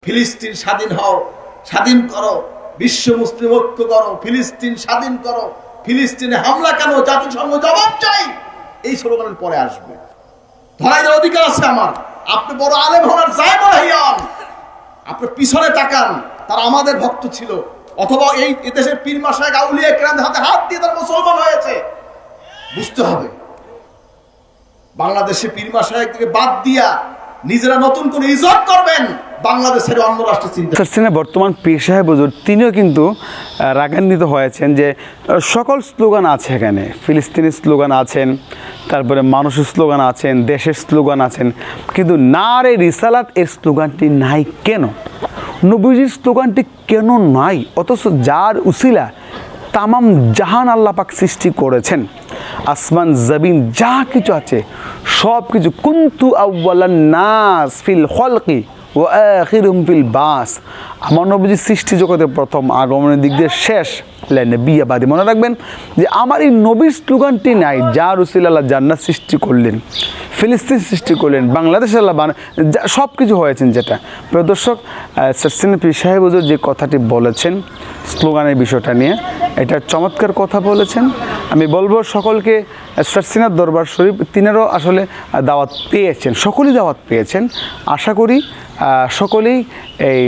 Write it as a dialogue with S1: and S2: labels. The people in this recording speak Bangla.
S1: ফিলিস্তিন স্বাধীন হও, স্বাধীন করো, বিশ্ব মুসলিম ঐক্য করো, ফিলিস্তিন স্বাধীন করো, ফিলিস্তিনে হামলা কেন, জাতিসংঘ জবাব চাই, এই স্লোগানের পরে আসবে। ধরাই দেওয়ার অধিকার আছে আমার। আপনি বড় আলেম হওয়ার যায় বলে হইয়ান, আপনি পিছনে তাকান, তারা আমাদের ভক্ত ছিল, অথবা এই দেশের পীর মাশায়েখ আউলিয়া কেরামদের হাতে হাত দিয়ে তারা মুসলমান হয়েছে। বুঝতে হবে বাংলাদেশে পীর মাশায়েখকে বাদ দিয়া নিজেরা নতুন করে ইজত করবেন, বাংলাদেশের অন্য রাষ্ট্রের চিন্তা।
S2: বর্তমান পীর সাহেব হুজুর তিনিও কিন্তু রাগান্বিত হয়েছেন যে সকল স্লোগান আছে এখানে, ফিলিস্তিনি স্লোগান আছেন, তারপরে মানুষের স্লোগান আছেন, দেশের স্লোগান আছেন, কিন্তু নারে রিসালাত এর স্লোগানটি নাই কেন? নবীজির স্লোগানটি কেন নাই? অথচ যার উসিলা তামাম জাহান আল্লাহ পাক সৃষ্টি করেছেন, আসমান জমিন যা কিছু আছে সব কিছু, কুনতু আউওয়ালান নাস ফিল খলকি ও আখিরুহুম ফিল বাস, আমার নবীজির সৃষ্টি জগতে প্রথম, আগমনের দিক দিয়ে শেষ, বিয়াবাদী। মনে রাখবেন যে আমার এই নবীর স্লোগানটি নাই, যার উসিলা আল্লাহ জান্নাত সৃষ্টি করলেন, ফিলিস্তিন সৃষ্টি করলেন, বাংলাদেশ আল্লাহ সব কিছু হয়েছেন। যেটা প্রিয় দর্শক, সার্সিনা পীর সাহেব হুজুর যে কথাটি বলেছেন স্লোগানের বিষয়টা নিয়ে, এটা চমৎকার কথা বলেছেন। আমি বলবো সকলকে সার্সিনার দরবার শরীফ তিনারও আসলে দাওয়াত পেয়েছেন, সকলেই দাওয়াত পেয়েছেন। আশা করি সকলেই এই